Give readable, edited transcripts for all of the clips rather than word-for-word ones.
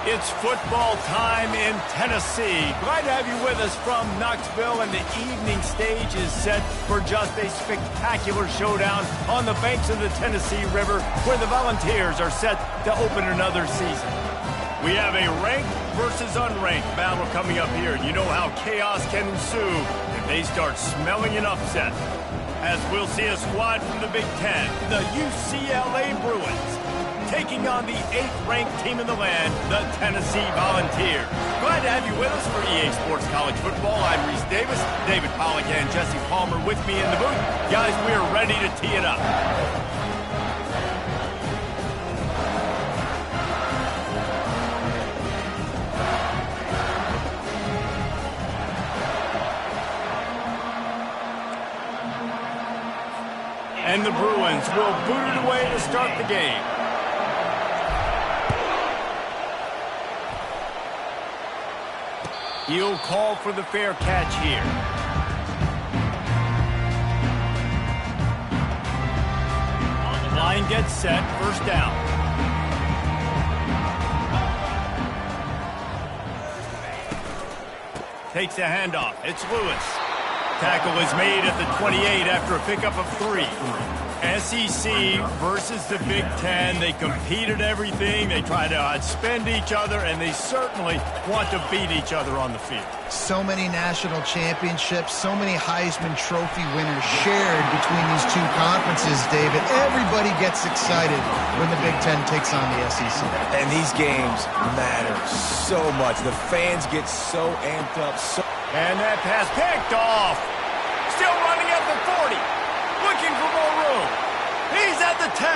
It's football time in Tennessee. Glad to have you with us from Knoxville, and the evening stage is set for just a spectacular showdown on the banks of the Tennessee River, where the Volunteers are set to open another season. We have a ranked versus unranked battle coming up here. You know how chaos can ensue if they start smelling an upset. As we'll see a squad from the Big Ten, the UCLA Bruins, taking on the 8th-ranked team in the land, the Tennessee Volunteers. Glad to have you with us for EA Sports College Football. I'm Reese Davis, David Pollack and Jesse Palmer with me in the booth. Guys, we are ready to tee it up. And the Bruins will boot it away to start the game. He'll call for the fair catch here. Line gets set, first down. Takes a handoff. It's Lewis. Tackle is made at the 28 after a pickup of 3. SEC versus the Big Ten. They compete at everything. They try to outspend each other, and they certainly want to beat each other on the field. So many national championships, so many Heisman Trophy winners shared between these two conferences, David. Everybody gets excited when the Big Ten takes on the SEC. And these games matter so much. The fans get so amped up. And that pass picked off. Still running at the 40. Looking for more room. He's at the 10.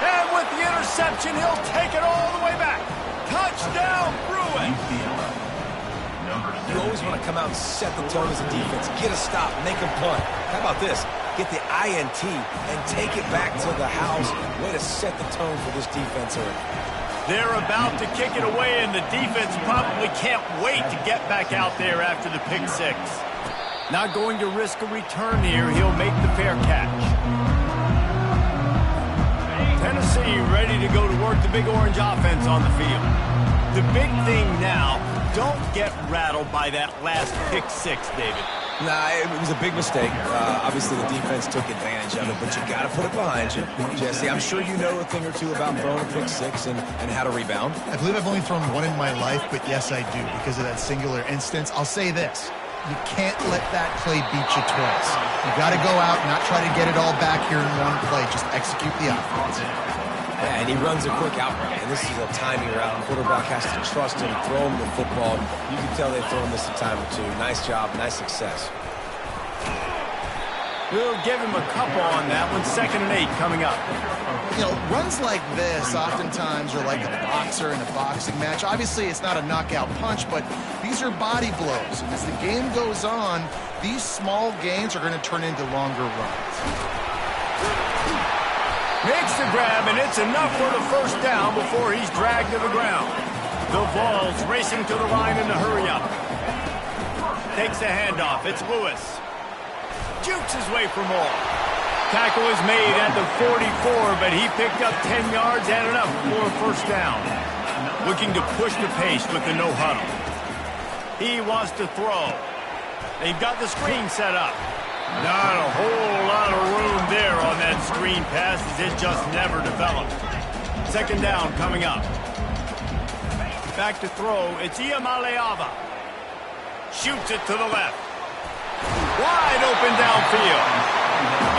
And with the interception, he'll take it all the way back. Touchdown, Bruins. You always want to come out and set the tone as a defense. Get a stop, make a punt. How about this? Get the INT and take it back to the house. Way to set the tone for this defense early. They're about to kick it away, and the defense probably can't wait to get back out there after the pick six. Not going to risk a return here. He'll make the fair catch. Tennessee ready to go to work the Big Orange offense on the field. The big thing now, don't get rattled by that last pick six, David. Nah, it was a big mistake. Obviously, the defense took advantage of it, but you got to put it behind you. Jesse, I'm sure you know a thing or two about throwing a pick six and how to rebound. I believe I've only thrown one in my life, but yes, I do, because of that singular instance. I'll say this. You can't let that play beat you twice. You got to go out and not try to get it all back here in one play. Just execute the offense. Yeah, and he runs a quick out route, and this is a timing route. The quarterback has to trust him, throw him the football. You can tell they've thrown this a time or two. Nice job, nice success. We'll give him a couple on that one. 2nd and 8 coming up. You know, runs like this oftentimes are like a boxer in a boxing match. Obviously, it's not a knockout punch, but these are body blows. And as the game goes on, these small gains are going to turn into longer runs. Makes the grab, and it's enough for the first down before he's dragged to the ground. The Vols racing to the line in a hurry up. Takes a handoff. It's Lewis. Jukes his way for more. Tackle is made at the 44, but he picked up 10 yards and enough for a first down. Looking to push the pace with the no huddle. He wants to throw. They've got the screen set up. Not a whole lot of room there on that screen pass, as it just never developed. 2nd down coming up. Back to throw. It's Iamaleava. Shoots it to the left. Wide open downfield.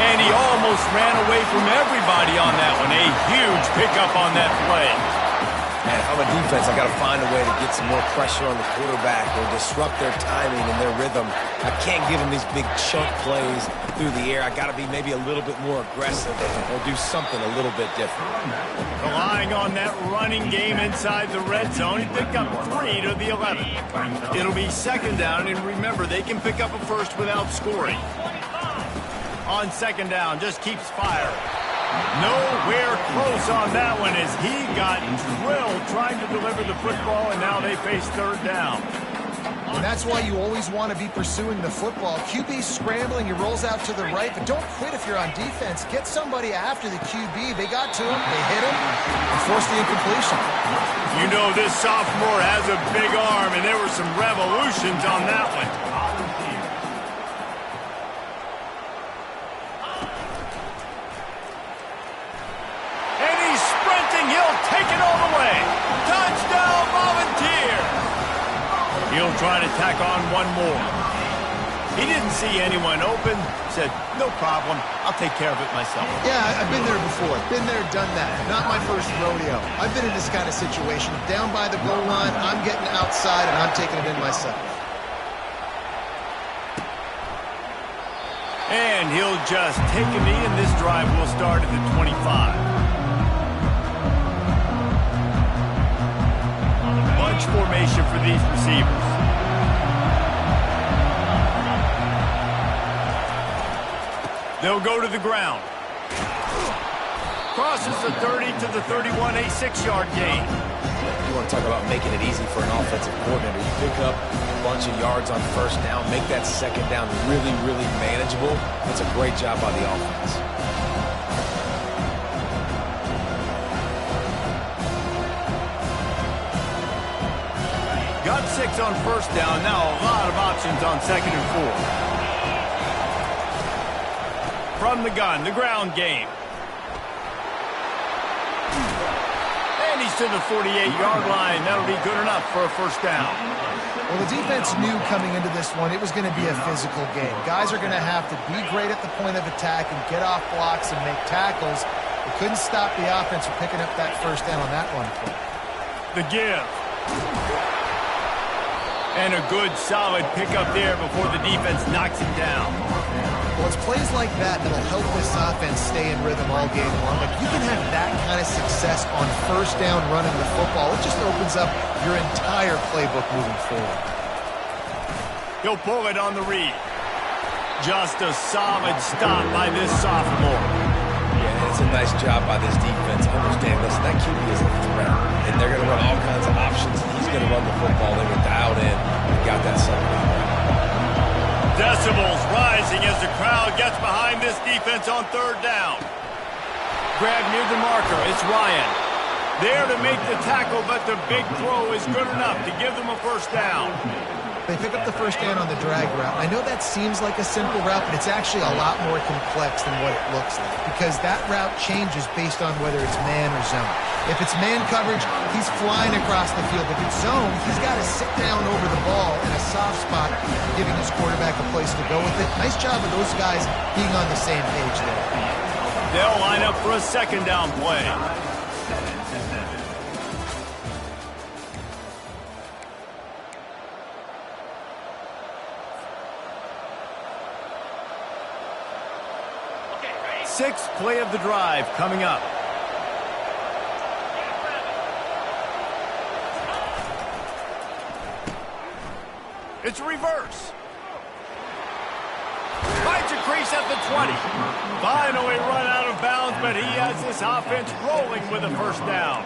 And he almost ran away from everybody on that one. A huge pickup on that play. Man, if I'm a defense, I got to find a way to get some more pressure on the quarterback or disrupt their timing and their rhythm. I can't give them these big chunk plays through the air. I got to be maybe a little bit more aggressive or do something a little bit different. Relying on that running game inside the red zone, he picked up 3 to the 11. It'll be 2nd down, and remember, they can pick up a first without scoring. On 2nd down, just keeps firing. Nowhere close on that one as he got drilled trying to deliver the football, and now they face 3rd down. And that's why you always want to be pursuing the football. QB's scrambling, he rolls out to the right, but don't quit if you're on defense. Get somebody after the QB. They got to him, they hit him, and forced the incompletion. You know this sophomore has a big arm, and there were some revolutions on that one. And he's sprinting. He'll take it all the way. Touchdown, Volunteer. He'll try to tack on one more. He didn't see anyone open. Said, no problem. I'll take care of it myself. Yeah, I've been there before. Been there, done that. Not my first rodeo. I've been in this kind of situation. Down by the goal line, I'm getting outside, and I'm taking it in myself. And he'll just take a knee, and this drive will start at the 25. Bunch formation for these receivers. They'll go to the ground. Crosses the 30 to the 31, a 6-yard gain. You want to talk about making it easy for an offensive coordinator. You pick up a bunch of yards on first down, make that second down really, really manageable. That's a great job by the offense. Got 6 on first down. Now a lot of options on 2nd and 4. From the gun, the ground game. And he's to the 48-yard line. That'll be good enough for a first down. Well, the defense knew coming into this one it was going to be a physical game. Guys are going to have to be great at the point of attack and get off blocks and make tackles. They couldn't stop the offense from picking up that first down on that one play. The give. And a good, solid pickup there before the defense knocks him down. Well, it's plays like that that'll help this offense stay in rhythm all game long. Like, you can have that kind of success on first down running the football. It just opens up your entire playbook moving forward. He'll pull it on the read. Just a solid stop by this sophomore. Yeah, it's a nice job by this defense. Understand, listen, that QB is a threat, and they're going to run all kinds of options. He's going to run the football. They were dialed in and got that second down. Decibels rising as the crowd gets behind this defense on third down. Grab near the marker. It's Ryan. There to make the tackle, but the big throw is good enough to give them a first down. They pick up the first down on the drag route. I know that seems like a simple route, but it's actually a lot more complex than what it looks like, because that route changes based on whether it's man or zone. If it's man coverage, he's flying across the field. If it's zone, he's got to sit down over the ball in a soft spot, giving his quarterback a place to go with it. Nice job of those guys being on the same page there. They'll line up for a second down play. Sixth play of the drive coming up. It's a reverse. Finds a crease at the 20. Finally run out of bounds, but he has this offense rolling with a first down.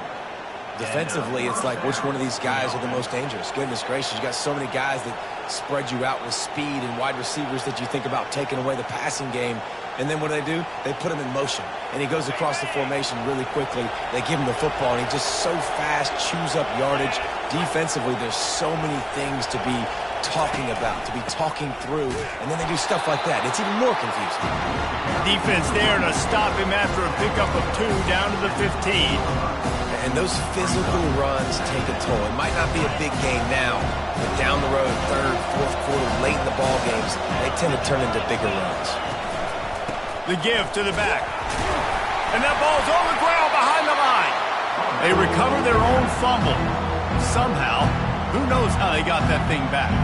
Defensively, it's like which one of these guys are the most dangerous? Goodness gracious, you got so many guys that spread you out with speed and wide receivers that you think about taking away the passing game. And then what do? They put him in motion. And he goes across the formation really quickly. They give him the football, and he just so fast chews up yardage. Defensively, there's so many things to be talking about, to be talking through. And then they do stuff like that. It's even more confusing. Defense there to stop him after a pickup of 2 down to the 15. And those physical runs take a toll. It might not be a big game now, but down the road, third, fourth quarter, late in the ball games, they tend to turn into bigger runs. The give to the back. And that ball's on the ground behind the line. They recover their own fumble. Somehow, who knows how they got that thing back.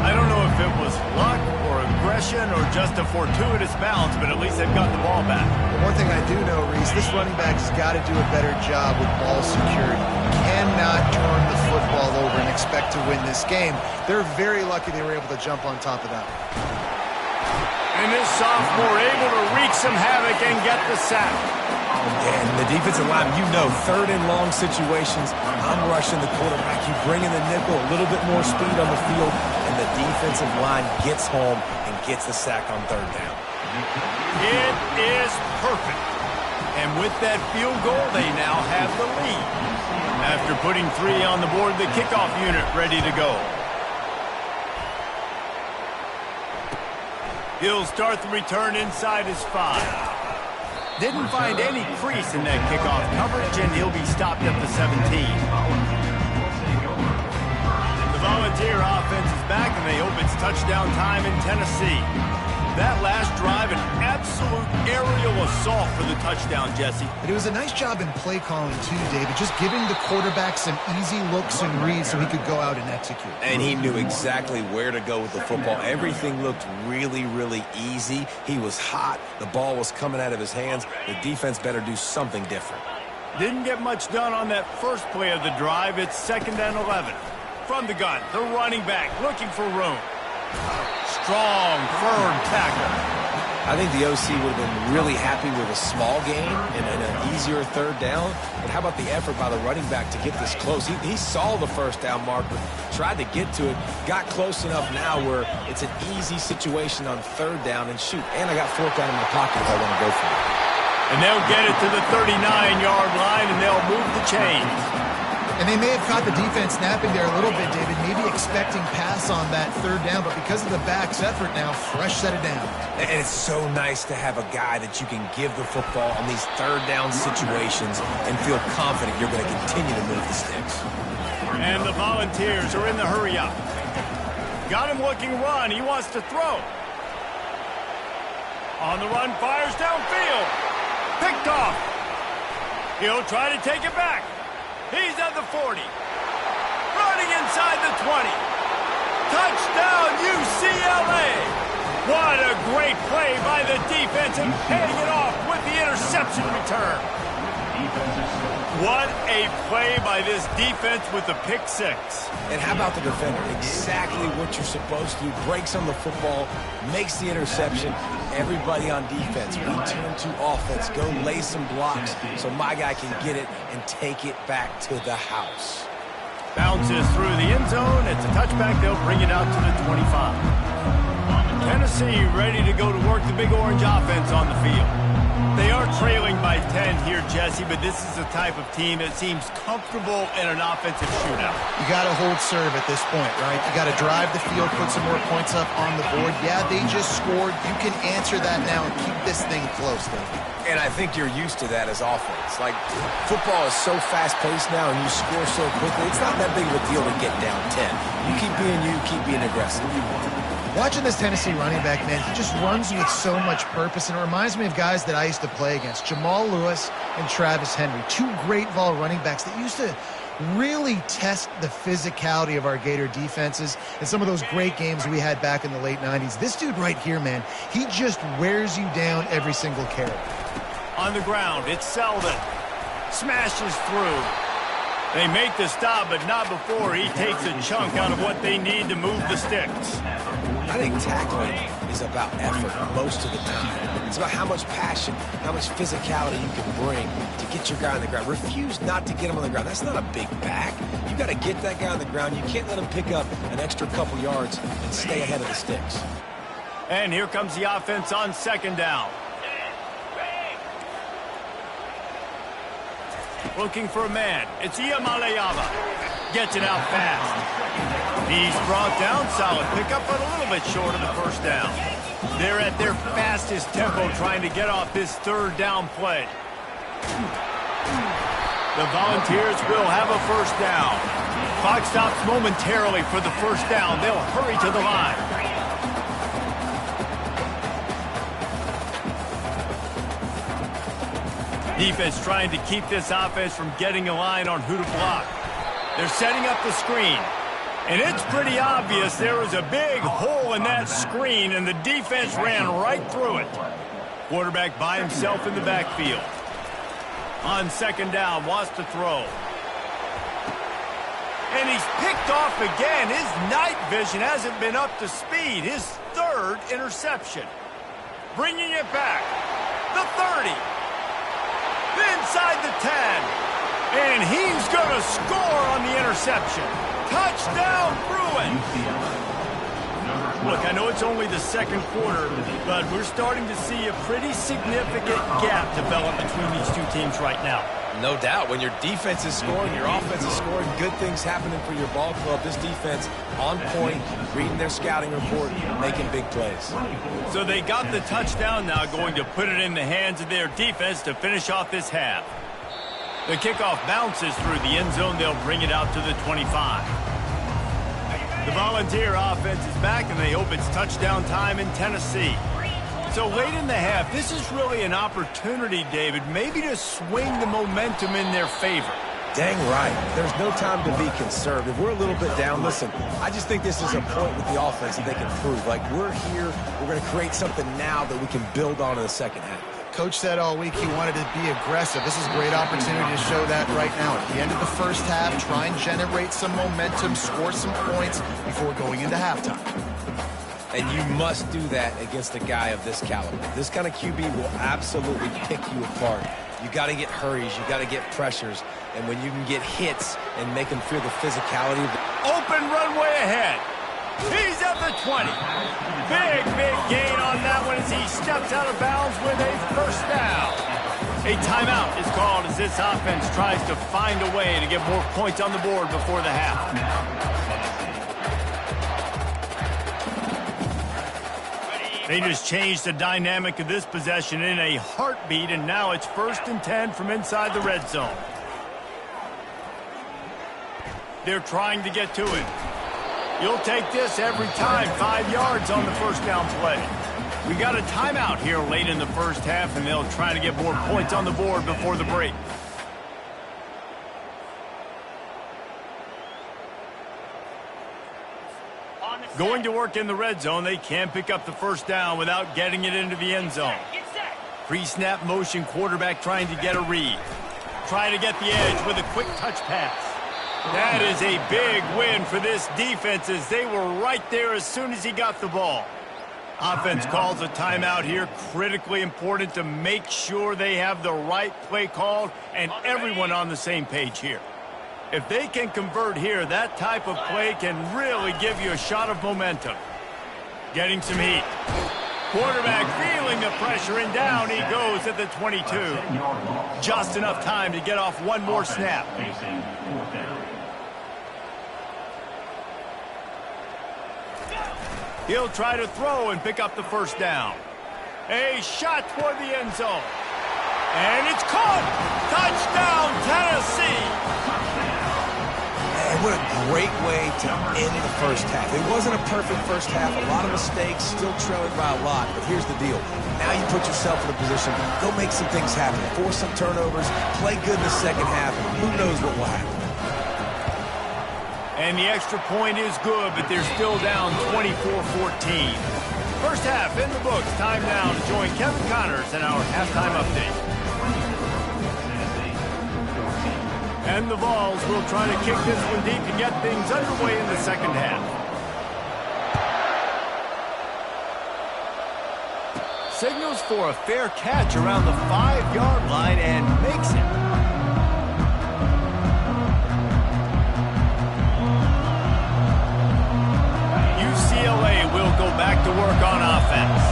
I don't know if it was luck or aggression or just a fortuitous bounce, but at least they've got the ball back. Well, one thing I do know, Reese, this running back has got to do a better job with ball security. Cannot turn the football over and expect to win this game. They're very lucky they were able to jump on top of that. And this sophomore able to wreak some havoc and get the sack. And the defensive line, you know, third and long situations, I'm rushing the quarterback. You bring in the nickel, a little bit more speed on the field, and the defensive line gets home and gets the sack on third down. It is perfect. And with that field goal, they now have the lead. After putting 3 on the board, the kickoff unit ready to go. He'll start the return inside his 5. Didn't find any crease in that kickoff coverage, and he'll be stopped at the 17. The Volunteer offense is back, and they hope it's touchdown time in Tennessee. That last drive, an absolute aerial assault for the touchdown, Jesse. But it was a nice job in play calling, too, David, just giving the quarterback some easy looks and reads so he could go out and execute. And he knew exactly where to go with the football. Everything looked really, really easy. He was hot. The ball was coming out of his hands. The defense better do something different. Didn't get much done on that first play of the drive. It's 2nd and 11. From the gun, the running back looking for room. Strong, firm tackle. I think the OC would have been really happy with a small gain and an easier third down. But how about the effort by the running back to get this close? He saw the first down marker, tried to get to it, got close enough now where it's an easy situation on third down and shoot. And I got 4th down in my pocket if I want to go for it. And they'll get it to the 39-yard line, and they'll move the chains. And they may have caught the defense snapping there a little bit, David, maybe expecting pass on that third down, but because of the back's effort now, fresh set it down. And it's so nice to have a guy that you can give the football on these third down situations and feel confident you're going to continue to move the sticks. And the Volunteers are in the hurry up. Got him looking run. He wants to throw. On the run, fires downfield. Picked off. He'll try to take it back. He's at the 40. Running inside the 20. Touchdown, UCLA. What a great play by the defense and paying it off with the interception return. What a play by this defense with the pick 6. And how about the defender? Exactly what you're supposed to do. Breaks on the football, makes the interception. Everybody on defense, we turn to offense. Go lay some blocks so my guy can get it and take it back to the house. Bounces through the end zone. It's a touchback. They'll bring it out to the 25. Tennessee ready to go to work the Big Orange offense on the field. They are trailing by 10 here, Jesse, but this is the type of team that seems comfortable in an offensive shootout. You got to hold serve at this point, right? You got to drive the field, put some more points up on the board. Yeah, they just scored. You can answer that now and keep this thing close, though. And I think you're used to that as offense. Like, football is so fast-paced now and you score so quickly, it's not that big of a deal to get down 10. You keep being you, keep being aggressive. Watching this Tennessee running back, man, he just runs with so much purpose, and it reminds me of guys that I used to play against, Jamal Lewis and Travis Henry, 2 great ball running backs that used to really test the physicality of our Gator defenses in some of those great games we had back in the late 90s. This dude right here, man, he just wears you down every single carry. On the ground, it's Selden. Smashes through. They make the stop, but not before he takes a chunk out of what they need to move the sticks. I think tackling is about effort most of the time. It's about how much passion, how much physicality you can bring to get your guy on the ground. Refuse not to get him on the ground. That's not a big back. You got to get that guy on the ground. You can't let him pick up an extra couple yards and stay ahead of the sticks. And here comes the offense on 2nd down. Looking for a man. It's Iamaleava. Gets it out fast. He's brought down. Solid pickup, but a little bit short of the first down. They're at their fastest tempo trying to get off this 3rd down play. The Volunteers will have a first down. Clock stops momentarily for the first down. They'll hurry to the line. Defense trying to keep this offense from getting a line on who to block. They're setting up the screen. And it's pretty obvious there was a big hole in that screen, and the defense ran right through it. Quarterback by himself in the backfield. On 2nd down, wants to throw. And he's picked off again. His night vision hasn't been up to speed. His 3rd interception. Bringing it back. The 30. The inside the 10. And he's going to score on the interception. Touchdown, Bruins. Look, I know it's only the second quarter, but we're starting to see a pretty significant gap develop between these two teams right now. No doubt. When your defense is scoring, your offense is scoring, good things happening for your ball club. This defense on point, reading their scouting report, making big plays. So they got the touchdown now, going to put it in the hands of their defense to finish off this half. The kickoff bounces through the end zone. They'll bring it out to the 25. The Volunteer offense is back, and they hope it's touchdown time in Tennessee. So late in the half, this is really an opportunity, David, maybe to swing the momentum in their favor. Dang right. There's no time to be conservative. We're a little bit down. Listen, I just think this is a point with the offense that they can prove. Like, we're here, we're going to create something now that we can build on in the second half. Coach said all week he wanted to be aggressive. This is a great opportunity to show that right now. At the end of the first half, try and generate some momentum, score some points before going into halftime. And you must do that against a guy of this caliber. This kind of QB will absolutely pick you apart. You got to get hurries, you got to get pressures, and when you can get hits and make them feel the physicality of the open runway ahead. He's at the 20. Big gain on that one as he steps out of bounds with a first down. A timeout is called as this offense tries to find a way to get more points on the board before the half. They just changed the dynamic of this possession in a heartbeat, and now it's 1st and 10 from inside the red zone. They're trying to get to it. You'll take this every time. 5 yards on the first down play. We got a timeout here late in the first half, and they'll try to get more points on the board before the break. Going to work in the red zone, they can't pick up the first down without getting it into the end zone. Pre-snap motion, quarterback trying to get a read. Try to get the edge with a quick touch pass. That is a big win for this defense as they were right there as soon as he got the ball. Offense calls a timeout here. Critically important to make sure they have the right play called and everyone on the same page here. If they can convert here, that type of play can really give you a shot of momentum. Getting some heat. Quarterback feeling the pressure, and down he goes at the 22. Just enough time to get off one more snap. He'll try to throw and pick up the first down. A shot toward the end zone. And it's caught! Touchdown, Tennessee! And what a great way to end the first half. It wasn't a perfect first half. A lot of mistakes, still trailing by a lot. But here's the deal. Now you put yourself in a position, go make some things happen. Force some turnovers, play good in the second half. Who knows what will happen. And the extra point is good, but they're still down 24-14. First half in the books. Time now to join Kevin Connors in our halftime update. And the Vols will try to kick this one deep to get things underway in the second half. Signals for a fair catch around the 5-yard line and makes it. UCLA will go back to work on offense.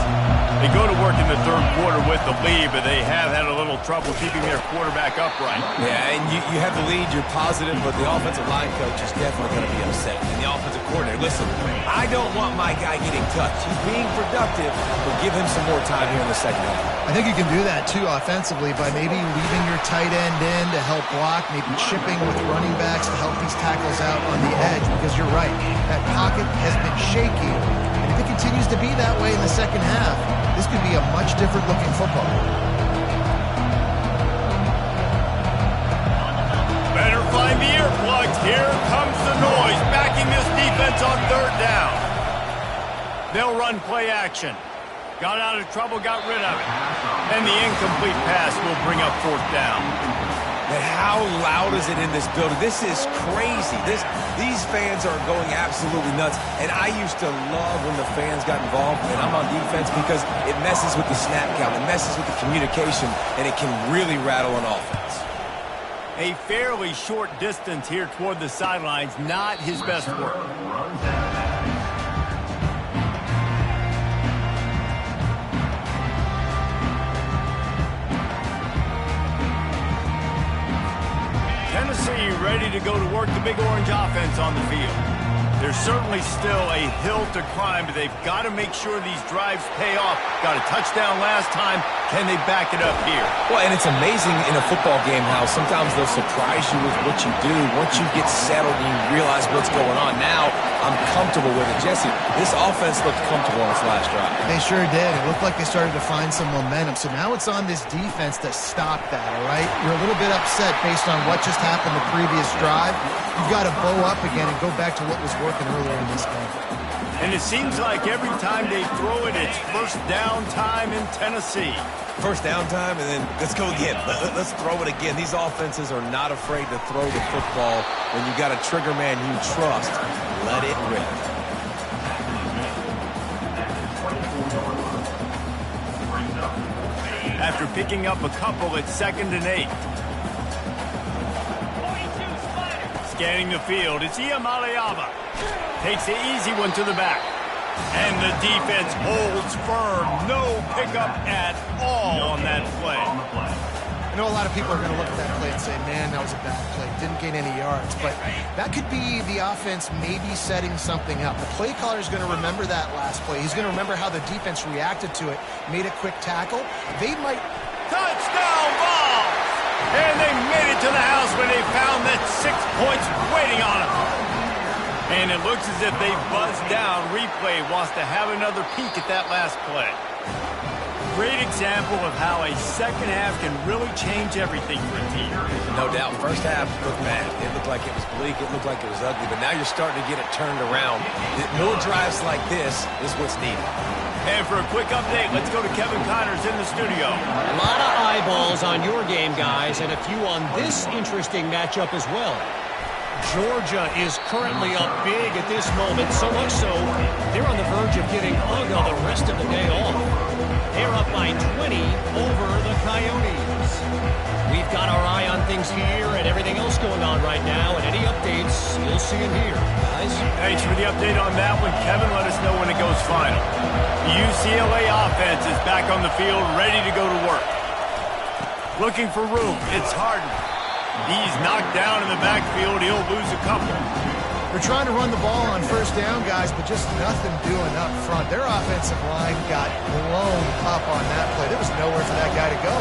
They go to work in the third quarter with the lead, but they have had a little trouble keeping their quarterback upright. Yeah, and you have the lead, you're positive, but the offensive line coach is definitely going to be upset. And the offensive coordinator, listen, I don't want my guy getting touched. He's being productive, but give him some more time here in the second half. I think you can do that, too, offensively, by maybe leaving your tight end in to help block, maybe chipping with running backs to help these tackles out on the edge, because you're right, that pocket has been shaky. And if it continues to be that way in the second half, this could be a much different looking football. Better find the earplugs. Here comes the noise, backing this defense on third down. They'll run play action. Got out of trouble, got rid of it. And the incomplete pass will bring up fourth down. And how loud is it in this building? This is crazy. These fans are going absolutely nuts. And I used to love when the fans got involved, and I'm on defense, because it messes with the snap count, it messes with the communication, and it can really rattle an offense. A fairly short distance here toward the sidelines, not his best work. Tennessee ready to go to work the Big Orange offense on the field. There's certainly still a hill to climb, but they've got to make sure these drives pay off. Got a touchdown last time. Can they back it up here? Well, and it's amazing in a football game how sometimes they'll surprise you with what you do. Once you get settled and you realize what's going on, now I'm comfortable with it. Jesse, this offense looked comfortable on its last drive. They sure did. It looked like they started to find some momentum. So now it's on this defense to stop that, all right? You're a little bit upset based on what just happened the previous drive. You've got to bow up again and go back to what was working earlier in this game. And it seems like every time they throw it, it's first down time in Tennessee. First down time, and then let's go again. Let's throw it again. These offenses are not afraid to throw the football. When you got a trigger man you trust, let it rip. After picking up a couple, it's 2nd and 8. Scanning the field, it's Iamaleava. Takes the easy one to the back. And the defense holds firm. No pickup at all on that play. I know a lot of people are going to look at that play and say, man, that was a bad play. Didn't gain any yards. But that could be the offense maybe setting something up. The play caller is going to remember that last play. He's going to remember how the defense reacted to it, made a quick tackle. They might... Touchdown ball! And they made it to the house when they found that 6 points waiting on them. And it looks as if they buzzed down. Replay wants to have another peek at that last play. Great example of how a second half can really change everything for a team. No doubt. First half looked bad. It looked like it was bleak. It looked like it was ugly. But now you're starting to get it turned around. More drives like this is what's needed. And for a quick update, let's go to Kevin Connors in the studio. A lot of eyeballs on your game, guys, and a few on this interesting matchup as well. Georgia is currently up big at this moment, so much so they're on the verge of getting Uga the rest of the day off. They're up by 20 over the Coyotes. We've got our eye on things here and everything else going on right now, and any updates you'll see in here, guys. Thanks for the update on that one, Kevin. Let us know when it goes final. The UCLA offense is back on the field, ready to go to work. Looking for room. It's Harden. He's knocked down in the backfield. He'll lose a couple. They're trying to run the ball on first down, guys, but just nothing doing up front. Their offensive line got blown up on that play. There was nowhere for that guy to go.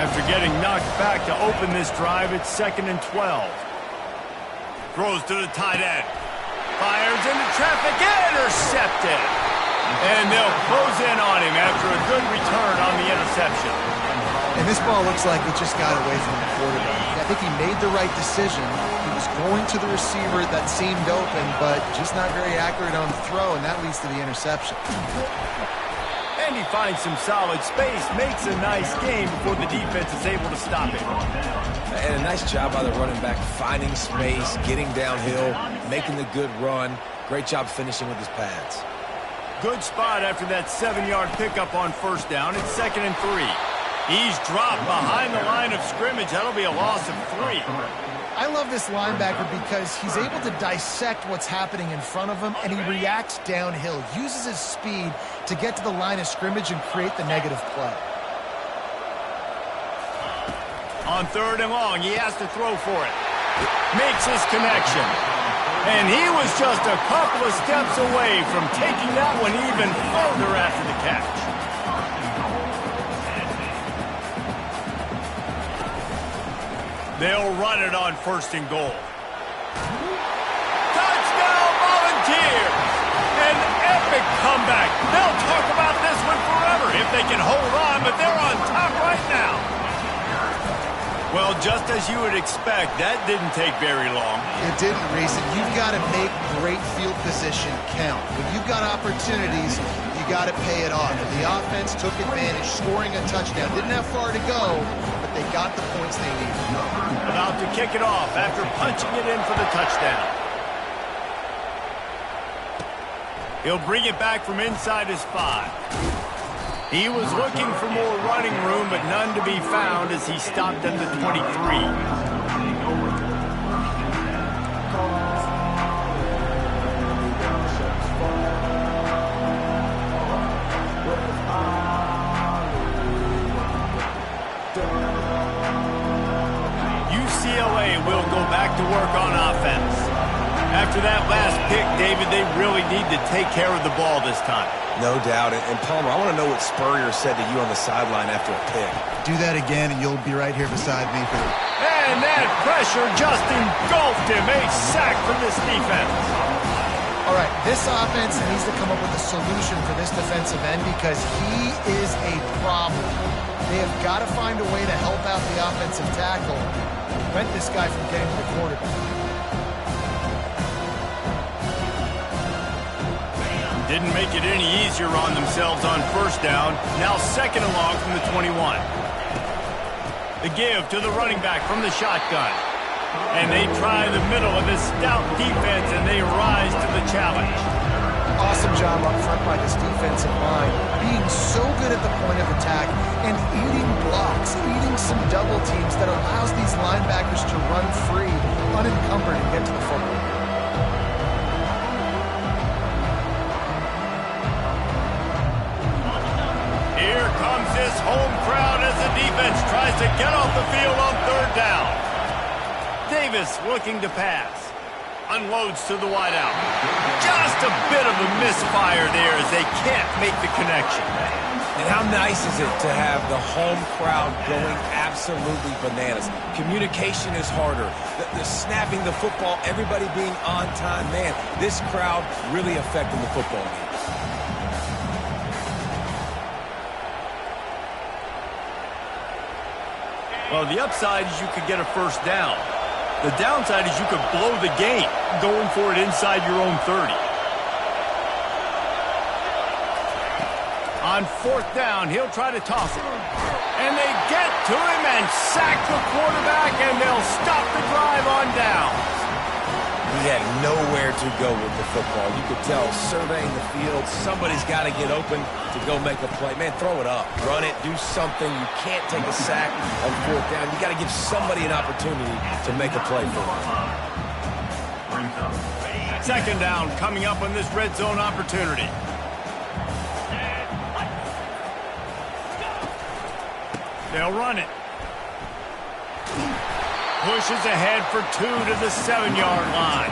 After getting knocked back to open this drive, it's 2nd and 12. Throws to the tight end. Fires into traffic. Intercepted. And they'll close in on him after a good return on the interception. And this ball looks like it just got away from the quarterback. I think he made the right decision. He was going to the receiver that seemed open, but just not very accurate on the throw, and that leads to the interception. And he finds some solid space, makes a nice game before the defense is able to stop it. And a nice job by the running back, finding space, getting downhill, making the good run. Great job finishing with his pads. Good spot after that 7-yard pickup on first down. It's 2nd and 3. He's dropped behind the line of scrimmage. That'll be a loss of 3. I love this linebacker because he's able to dissect what's happening in front of him, and he reacts downhill, uses his speed to get to the line of scrimmage and create the negative play. On 3rd and long, he has to throw for it. Makes his connection. And he was just a couple of steps away from taking that one even further after the catch. They'll run it on 1st and goal. Touchdown Volunteers! An epic comeback. They'll talk about this one forever if they can hold on, but they're on top right now. Well, just as you would expect, that didn't take very long. It didn't, Reese. You've got to make great field position count. When you've got opportunities, you got to pay it off. And the offense took advantage, scoring a touchdown. Didn't have far to go, but but they got the points they needed. About to kick it off after punching it in for the touchdown. He'll bring it back from inside his 5. He was looking for more running room, but none to be found as he stopped at the 23. UCLA will go back to work on offense. After that last pick, David, they really need to take care of the ball this time. No doubt. And Palmer, I want to know what Spurrier said to you on the sideline after a pick. Do that again, and you'll be right here beside me. And that pressure just engulfed him. A sack for this defense. All right, this offense needs to come up with a solution for this defensive end because he is a problem. They have got to find a way to help out the offensive tackle, prevent this guy from getting to the quarterback. Didn't make it any easier on themselves on first down. Now second and long from the 21. The give to the running back from the shotgun. And they try the middle of this stout defense, and they rise to the challenge. Awesome job up front by this defensive line, being so good at the point of attack and eating blocks, eating some double teams that allows these linebackers to run free, unencumbered, and get to the football. Here comes this home crowd as the defense tries to get off the field on third down. Davis looking to pass. Unloads to the wideout. Just a bit of a misfire there as they can't make the connection. And how nice is it to have the home crowd going absolutely bananas? Communication is harder. The snapping the football, everybody being on time. Man, this crowd really affecting the football game. Well, the upside is you could get a first down. The downside is you could blow the game going for it inside your own 30. On fourth down, he'll try to toss it. And they get to him and sack the quarterback, and they'll stop the drive on down. He had nowhere to go with the football. You could tell, surveying the field, somebody's got to get open to go make a play. Man, throw it up. Run it. Do something. You can't take a sack on fourth down. You got to give somebody an opportunity to make a play for them. Second down coming up on this red zone opportunity. They'll run it. Pushes ahead for 2 to the 7-yard line.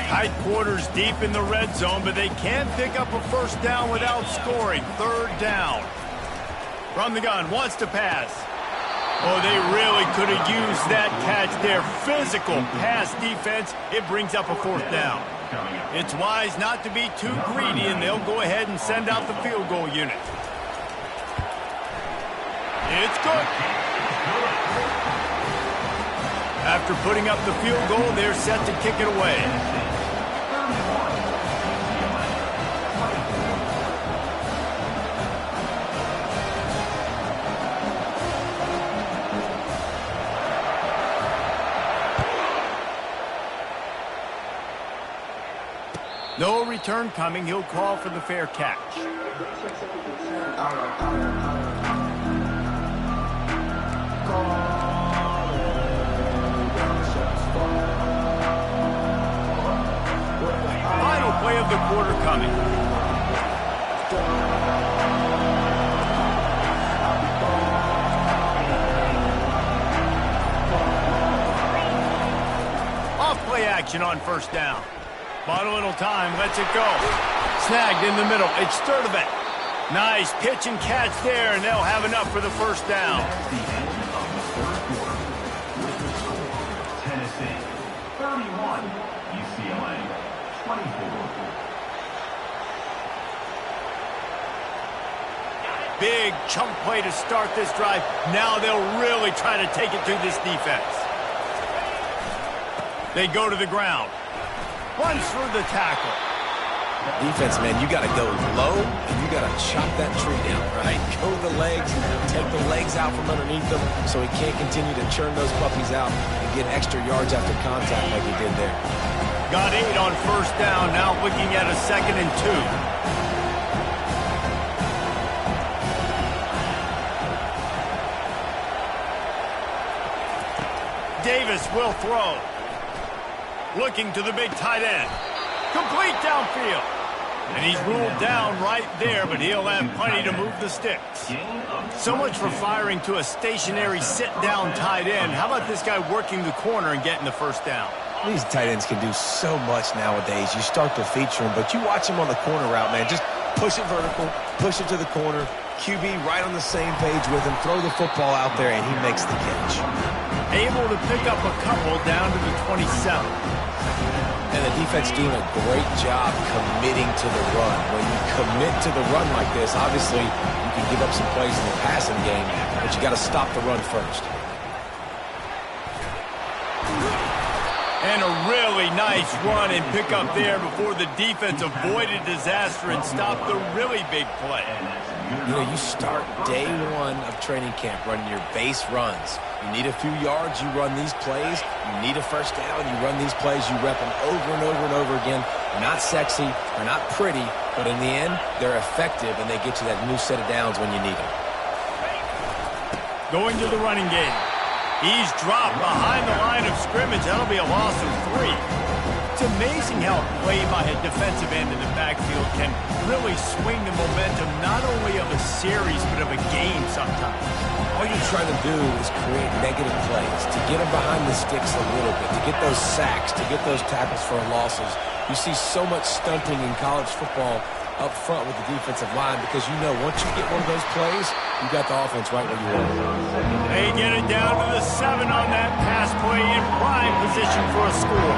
Tight quarters deep in the red zone, but they can't pick up a first down without scoring. Third down. From the gun, wants to pass. Oh, they really could have used that catch there. Physical pass defense. It brings up a fourth down. It's wise not to be too greedy, and they'll go ahead and send out the field goal unit. It's good. After putting up the field goal, they're set to kick it away. No return coming. He'll call for the fair catch. Final play of the quarter coming. Off play action on first down. Bought a little time, lets it go. Snagged in the middle. It's Sturdivant. Nice pitch and catch there, and they'll have enough for the first down. Tennessee, 31. UCLA, 24. Big chunk play to start this drive. Now they'll really try to take it to this defense. They go to the ground. Runs through the tackle. Defense, man, you got to go low, and you got to chop that tree down, right? Go the legs, take the legs out from underneath them so he can't continue to churn those puppies out and get extra yards after contact like he did there. Got 8 on first down, now looking at a 2nd and 2. Davis will throw. Looking to the big tight end. Complete downfield. And he's ruled down right there, but he'll have plenty to move the sticks. So much for firing to a stationary sit-down tight end. How about this guy working the corner and getting the first down? These tight ends can do so much nowadays. You start to feature them, but you watch them on the corner route, man. Just push it vertical, push it to the corner. QB right on the same page with him. Throw the football out there, and he makes the catch. Able to pick up a couple down to the 27. And the defense doing a great job committing to the run. When you commit to the run like this, obviously you can give up some plays in the passing game, but you got to stop the run first. And a really nice run and pick up there before the defense avoided disaster and stopped the really big play. You know, you start day one of training camp running your base runs. You need a few yards, you run these plays. You need a first down, you run these plays. You rep them over and over and over again. They're not sexy, they're not pretty, but in the end, they're effective, and they get you that new set of downs when you need them. Going to the running game. He's dropped behind the line of scrimmage. That'll be a loss of 3. It's amazing how a play by a defensive end in the backfield can really swing the momentum not only of a series but of a game sometimes. All you're trying to do is create negative plays, to get them behind the sticks a little bit, to get those sacks, to get those tackles for losses. You see so much stunting in college football up front with the defensive line because you know once you get one of those plays, you got the offense right where you want it. They get it down to the 7 on that pass play in prime position for a score.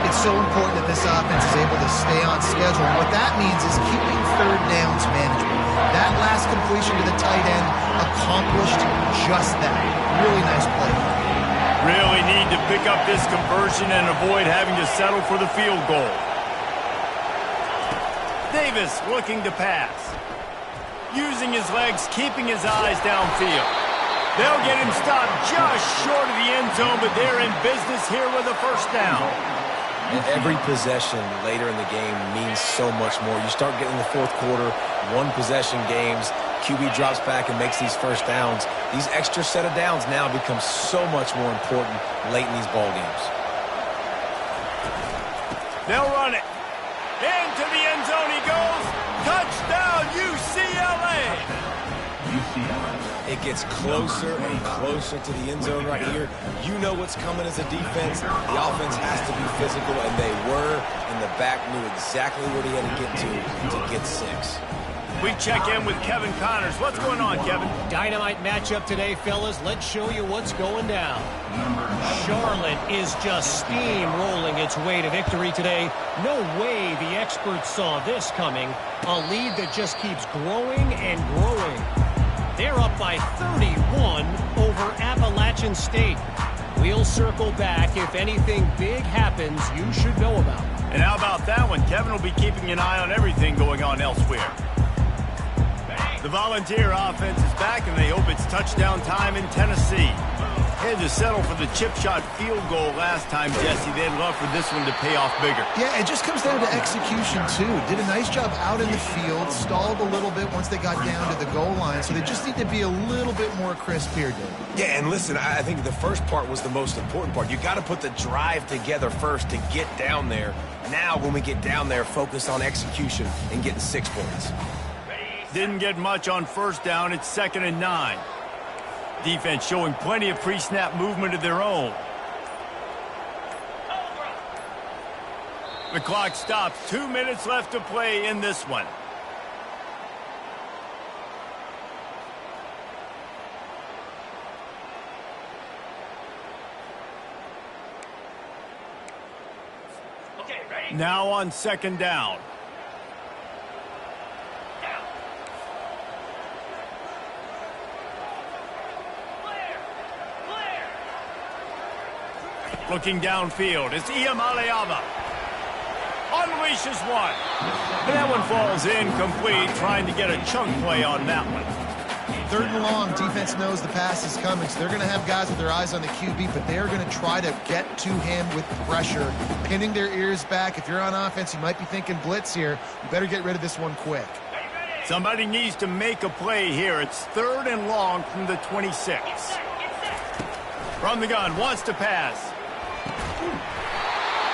It's so important that this offense is able to stay on schedule. And what that means is keeping third downs manageable. That last completion to the tight end accomplished just that. Really nice play. Really need to pick up this conversion and avoid having to settle for the field goal. Davis looking to pass. Using his legs, keeping his eyes downfield. They'll get him stopped just short of the end zone, but they're in business here with a first down. And every possession later in the game means so much more. You start getting the fourth quarter, one possession games, QB drops back and makes these first downs. These extra set of downs now become so much more important late in these ball games. They'll run it. Into the end zone he goes. Touchdown, UCLA. It gets closer and closer to the end zone right here. You know what's coming as a defense. The offense has to be physical, and they were. And the back knew exactly what he had to get to get 6. We check in with Kevin Connors. What's going on, Kevin? Dynamite matchup today, fellas. Let's show you what's going down. Charlotte is just steamrolling its way to victory today. No way the experts saw this coming. A lead that just keeps growing and growing. They're up by 31 over Appalachian State. We'll circle back. If anything big happens, you should know about it. And how about that one? Kevin will be keeping an eye on everything going on elsewhere. The Volunteer offense is back, and they hope it's touchdown time in Tennessee. Had to settle for the chip shot field goal last time, Jesse. They'd love for this one to pay off bigger. Yeah, it just comes down to execution, too. Did a nice job out in the field, stalled a little bit once they got down to the goal line, so they just need to be a little bit more crisp here, Dave. Yeah, and listen, I think the first part was the most important part. You got to put the drive together first to get down there. Now, when we get down there, focus on execution and getting 6 points. Didn't get much on first down. It's 2nd and 9. Defense showing plenty of pre-snap movement of their own. The clock stops. 2 minutes left to play in this one. Okay, ready? Now on 2nd down. Looking downfield, it's Iamaleava. unleashes one. And that one falls incomplete, trying to get a chunk play on that one. 3rd and long, defense knows the pass is coming, so they're going to have guys with their eyes on the QB, but they're going to try to get to him with pressure, pinning their ears back. If you're on offense, you might be thinking blitz here. You better get rid of this one quick. Somebody needs to make a play here. It's 3rd and long from the 26. From the gun, wants to pass.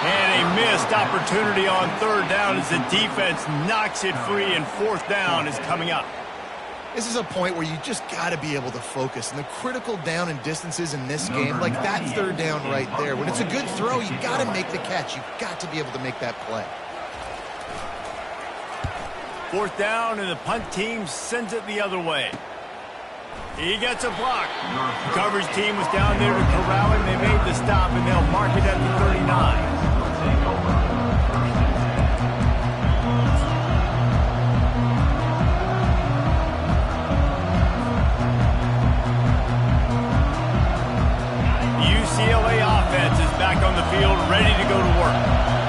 And a missed opportunity on 3rd down as the defense knocks it free, and 4th down is coming up. This is a point where you just got to be able to focus. And the critical down and distances in this game, like that 3rd down right there, when it's a good throw, you got to make the catch. You've got to be able to make that play. 4th down, and the punt team sends it the other way. He gets a block. The coverage team was down there to corral him. They made the stop, and they'll mark it at the 39. UCLA offense is back on the field, ready to go to work.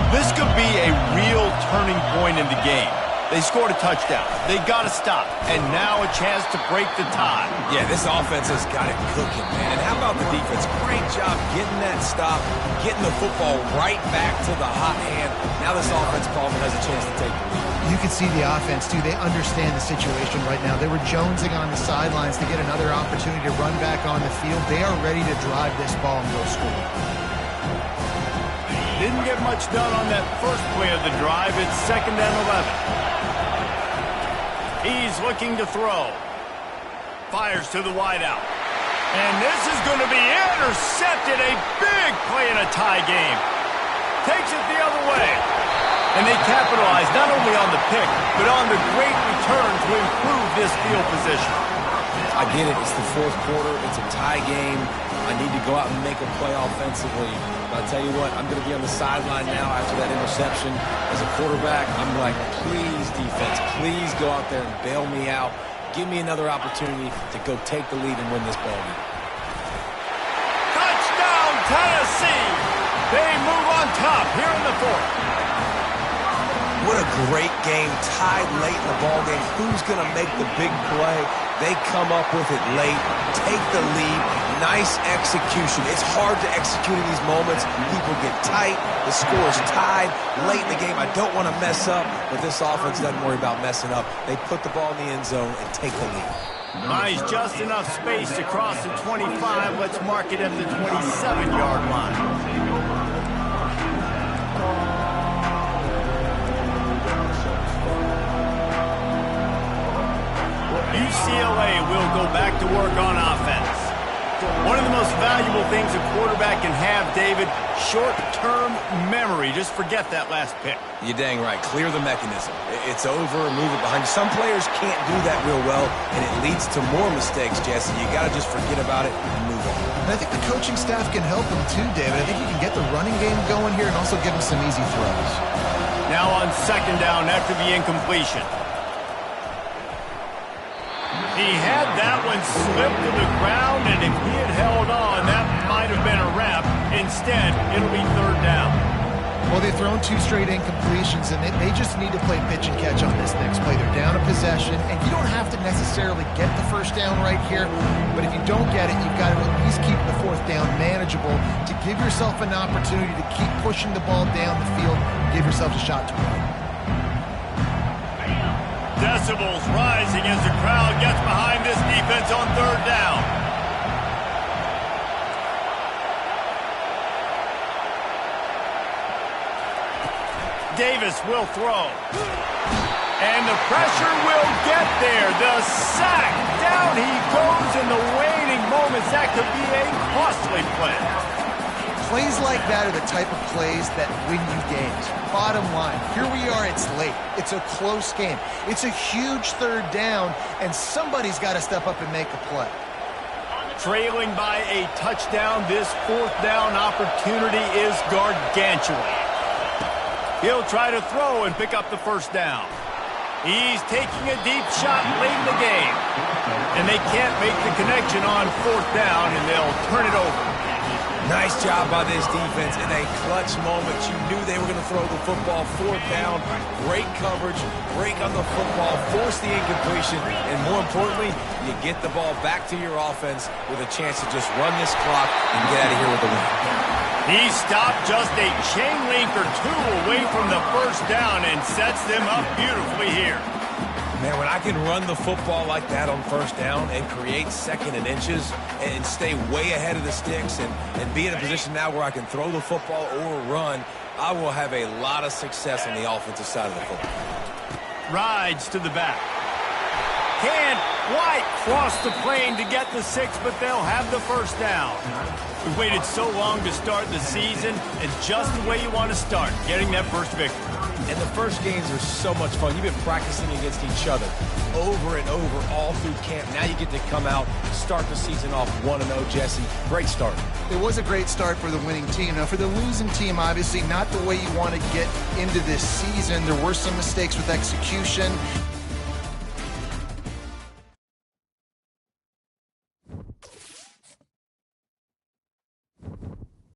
This could be a real turning point in the game. They scored a touchdown. They got to stop. And now a chance to break the tie. Yeah, this offense has got it cooking, man. And how about the defense? Great job getting that stop, getting the football right back to the hot hand. Now this offense probably has a chance to take the lead. You can see the offense, too. They understand the situation right now. They were jonesing on the sidelines to get another opportunity to run back on the field. They are ready to drive this ball and go score. Didn't get much done on that first play of the drive. It's 2nd and 11. He's looking to throw. Fires to the wideout. And this is going to be intercepted. A big play in a tie game. Takes it the other way. And they capitalize not only on the pick, but on the great return to improve this field position. I get it. It's the 4th quarter. It's a tie game. I need to go out and make a play offensively. But I'll tell you what, I'm going to be on the sideline now after that interception. As a quarterback, I'm like, please, defense, please go out there and bail me out. Give me another opportunity to go take the lead and win this ball game. Touchdown, Tennessee! They move on top here in the 4th. What a great game, tied late in the ball game. Who's going to make the big play? They come up with it late, take the lead. Nice execution. It's hard to execute in these moments. People get tight. The score is tied late in the game. I don't want to mess up, but this offense doesn't worry about messing up. They put the ball in the end zone and take the lead. Buys just enough space to cross the 25. Let's mark it at the 27-yard line. UCLA will go back to work on offense. One of the most valuable things a quarterback can have, David, short-term memory. Just forget that last pick. You're dang right. Clear the mechanism. It's over, move it behind you. Some players can't do that real well, and it leads to more mistakes, Jesse. You got to just forget about it and move on. And I think the coaching staff can help them too, David. I think you can get the running game going here and also give them some easy throws. Now on 2nd down after the incompletion. He had that one slip to the ground, and if he had held on, that might have been a wrap. Instead, it'll be 3rd down. Well, they've thrown 2 straight incompletions, and they just need to play pitch and catch on this next play. They're down a possession, and you don't have to necessarily get the 1st down right here, but if you don't get it, you've got to at least keep the 4th down manageable to give yourself an opportunity to keep pushing the ball down the field, give yourself a shot to win. Decibels rising as the crowd gets behind this defense on 3rd down. Davis will throw. And the pressure will get there. The sack. Down he goes in the waning moments. That could be a costly play. Plays like that are the type of plays that win you games. Bottom line, here we are, it's late. It's a close game. It's a huge 3rd down, and somebody's got to step up and make a play. Trailing by a touchdown, this 4th down opportunity is gargantuan. He'll try to throw and pick up the 1st down. He's taking a deep shot late in the game. And they can't make the connection on 4th down, and they'll turn it over. Nice job by this defense in a clutch moment. You knew they were going to throw the football. Fourth down, great coverage, break on the football, force the incompletion, and more importantly, you get the ball back to your offense with a chance to just run this clock and get out of here with a win. He stopped just a chain link or two away from the first down and sets them up beautifully here. Man, when I can run the football like that on first down and create second and inches and stay way ahead of the sticks and be in a position now where I can throw the football or run, I will have a lot of success on the offensive side of the football. Rides to the back. Can't quite cross the plane to get the 6, but they'll have the first down. We waited so long to start the season, and just the way you want to start, getting that first victory. And the first games are so much fun. You've been practicing against each other over and over all through camp. Now you get to come out, start the season off 1-0, Jesse. Great start. It was a great start for the winning team. Now, for the losing team, obviously not the way you want to get into this season. There were some mistakes with execution.